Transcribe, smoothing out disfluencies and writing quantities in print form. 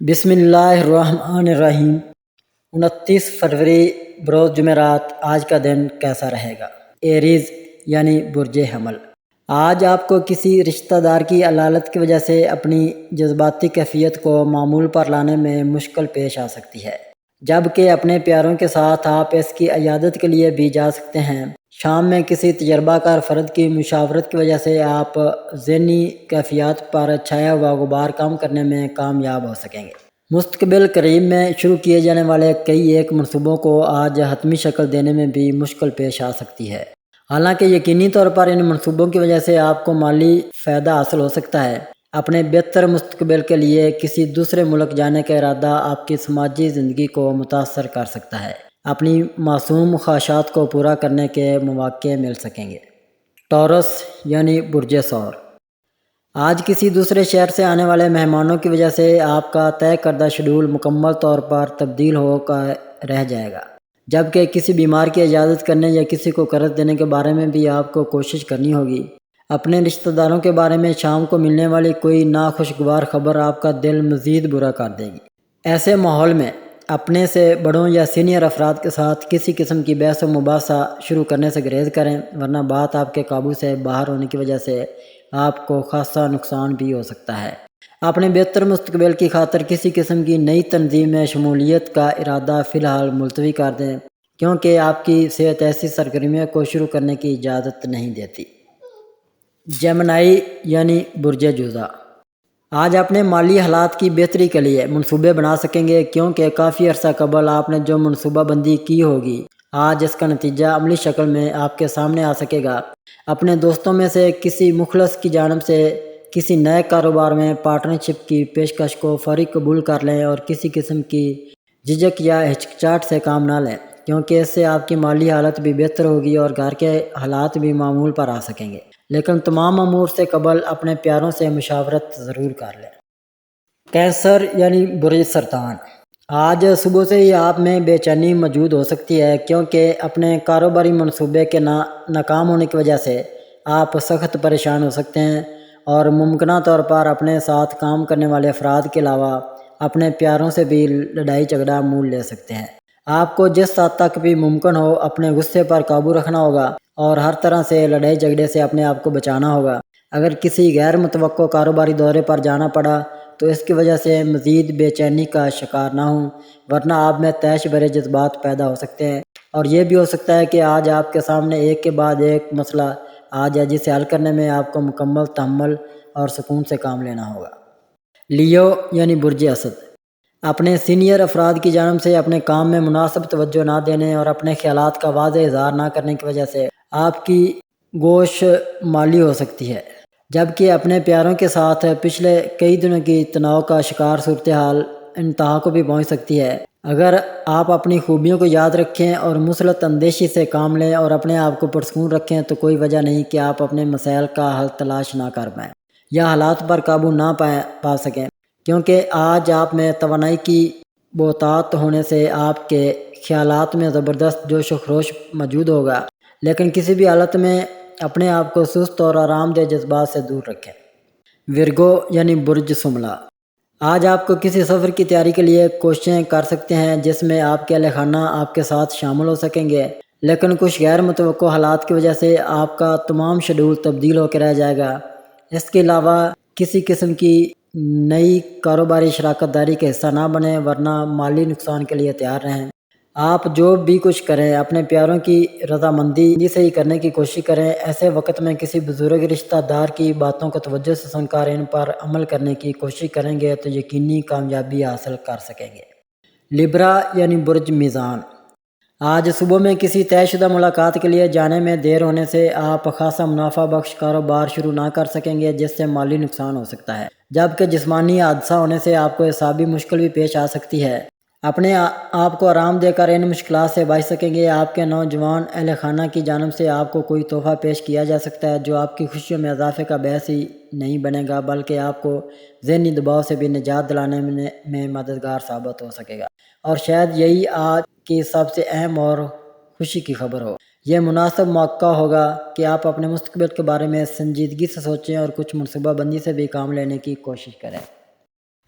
بسم اللہ الرحمن الرحیم۔ 29 فروری بروز جمعرات۔ آج کا دن کیسا رہے گا؟ ایریز یعنی برج حمل۔ آج آپ کو کسی رشتہ دار کی علالت کی وجہ سے اپنی جذباتی کیفیت کو معمول پر لانے میں مشکل پیش آ سکتی ہے، جبکہ اپنے پیاروں کے ساتھ آپ اس کی عیادت کے لیے بھی جا سکتے ہیں۔ شام میں کسی تجربہ کار فرد کی مشاورت کی وجہ سے آپ ذہنی کیفیات پر چھایا ہوا غبار کم کرنے میں کامیاب ہو سکیں گے۔ مستقبل قریب میں شروع کیے جانے والے کئی ایک منصوبوں کو آج حتمی شکل دینے میں بھی مشکل پیش آ سکتی ہے، حالانکہ یقینی طور پر ان منصوبوں کی وجہ سے آپ کو مالی فائدہ حاصل ہو سکتا ہے۔ اپنے بہتر مستقبل کے لیے کسی دوسرے ملک جانے کا ارادہ آپ کی سماجی زندگی کو متاثر کر سکتا ہے۔ اپنی معصوم خواہشات کو پورا کرنے کے مواقع مل سکیں گے۔ ٹورس یعنی برج ثور۔ آج کسی دوسرے شہر سے آنے والے مہمانوں کی وجہ سے آپ کا طے کردہ شیڈول مکمل طور پر تبدیل ہو کر رہ جائے گا، جبکہ کسی بیمار کی عیادت کرنے یا کسی کو قرض دینے کے بارے میں بھی آپ کو کوشش کرنی ہوگی۔ اپنے رشتہ داروں کے بارے میں شام کو ملنے والی کوئی ناخوشگوار خبر آپ کا دل مزید برا کر دے گی۔ ایسے ماحول میں اپنے سے بڑوں یا سینئر افراد کے ساتھ کسی قسم کی بحث و مباحثہ شروع کرنے سے گریز کریں، ورنہ بات آپ کے قابو سے باہر ہونے کی وجہ سے آپ کو خاصا نقصان بھی ہو سکتا ہے۔ اپنے بہتر مستقبل کی خاطر کسی قسم کی نئی تنظیم میں شمولیت کا ارادہ فی الحال ملتوی کر دیں، کیونکہ آپ کی صحت ایسی سرگرمیوں کو شروع کرنے کی اجازت نہیں دیتی۔ جیمنائی یعنی برج جوزا۔ آج اپنے مالی حالات کی بہتری کے لیے منصوبے بنا سکیں گے، کیونکہ کافی عرصہ قبل آپ نے جو منصوبہ بندی کی ہوگی، آج اس کا نتیجہ عملی شکل میں آپ کے سامنے آ سکے گا۔ اپنے دوستوں میں سے کسی مخلص کی جانب سے کسی نئے کاروبار میں پارٹنرشپ کی پیشکش کو فوری قبول کر لیں اور کسی قسم کی جھجک یا ہچکچاہٹ سے کام نہ لیں، کیونکہ اس سے آپ کی مالی حالت بھی بہتر ہوگی اور گھر کے حالات بھی معمول پر آ سکیں گے۔ لیکن تمام امور سے قبل اپنے پیاروں سے مشاورت ضرور کر لیں۔ کینسر یعنی برج سرطان۔ آج صبح سے ہی آپ میں بے چینی موجود ہو سکتی ہے، کیونکہ اپنے کاروباری منصوبے کے ناکام ہونے کی وجہ سے آپ سخت پریشان ہو سکتے ہیں اور ممکنہ طور پر اپنے ساتھ کام کرنے والے افراد کے علاوہ اپنے پیاروں سے بھی لڑائی جھگڑا مول لے سکتے ہیں۔ آپ کو جس حد تک بھی ممکن ہو اپنے غصے پر قابو رکھنا ہوگا اور ہر طرح سے لڑائی جھگڑے سے اپنے آپ کو بچانا ہوگا۔ اگر کسی غیر متوقع کاروباری دورے پر جانا پڑا تو اس کی وجہ سے مزید بے چینی کا شکار نہ ہوں، ورنہ آپ میں طیش بھرے جذبات پیدا ہو سکتے ہیں، اور یہ بھی ہو سکتا ہے کہ آج آپ کے سامنے ایک کے بعد ایک مسئلہ آ جائے جسے حل کرنے میں آپ کو مکمل تحمل اور سکون سے کام لینا ہوگا۔ لیو یعنی برج اسد۔ اپنے سینئر افراد کی جانب سے اپنے کام میں مناسب توجہ نہ دینے اور اپنے خیالات کا واضح اظہار نہ کرنے کی وجہ سے آپ کی گوش مالی ہو سکتی ہے، جبکہ اپنے پیاروں کے ساتھ پچھلے کئی دنوں کی تناؤ کا شکار صورتحال انتہا کو بھی پہنچ سکتی ہے۔ اگر آپ اپنی خوبیوں کو یاد رکھیں اور مثبت اندیشی سے کام لیں اور اپنے آپ کو پرسکون رکھیں تو کوئی وجہ نہیں کہ آپ اپنے مسائل کا حل تلاش نہ کر پائیں یا حالات پر قابو نہ پا سکیں، کیونکہ آج آپ میں توانائی کی بہتات ہونے سے آپ کے خیالات میں زبردست جوش و خروش موجود ہوگا، لیکن کسی بھی حالت میں اپنے آپ کو سست اور آرام دہ جذبات سے دور رکھیں۔ ورگو یعنی برج سملا۔ آج آپ کو کسی سفر کی تیاری کے لیے کوششیں کر سکتے ہیں جس میں آپ کے اہل خانہ آپ کے ساتھ شامل ہو سکیں گے، لیکن کچھ غیر متوقع حالات کی وجہ سے آپ کا تمام شیڈول تبدیل ہو کے رہ جائے گا۔ اس کے علاوہ کسی قسم کی نئی کاروباری شراکت داری کا حصہ نہ بنیں، ورنہ مالی نقصان کے لیے تیار رہیں۔ آپ جو بھی کچھ کریں اپنے پیاروں کی رضامندی سے ہی کرنے کی کوشش کریں۔ ایسے وقت میں کسی بزرگ رشتہ دار کی باتوں کو توجہ سے سن کر ان پر عمل کرنے کی کوشش کریں گے تو یقینی کامیابی حاصل کر سکیں گے۔ لیبرا یعنی برج میزان۔ آج صبح میں کسی طے شدہ ملاقات کے لیے جانے میں دیر ہونے سے آپ خاصا منافع بخش کاروبار شروع نہ کر سکیں گے، جس سے مالی نقصان ہو سکتا ہے، جبکہ جسمانی حادثہ ہونے سے آپ کو اعصابی مشکل بھی پیش آ سکتی ہے۔ اپنے آپ کو آرام دے کر ان مشکلات سے بچ سکیں گے۔ آپ کے نوجوان اہل خانہ کی جانب سے آپ کو کوئی تحفہ پیش کیا جا سکتا ہے جو آپ کی خوشیوں میں اضافے کا باعث ہی نہیں بنے گا، بلکہ آپ کو ذہنی دباؤ سے بھی نجات دلانے میں مددگار ثابت ہو سکے گا، اور شاید یہی آج کی سب سے اہم اور خوشی کی خبر ہو۔ یہ مناسب موقع ہوگا کہ آپ اپنے مستقبل کے بارے میں سنجیدگی سے سوچیں اور کچھ منصوبہ بندی سے بھی کام لینے کی کوشش کریں۔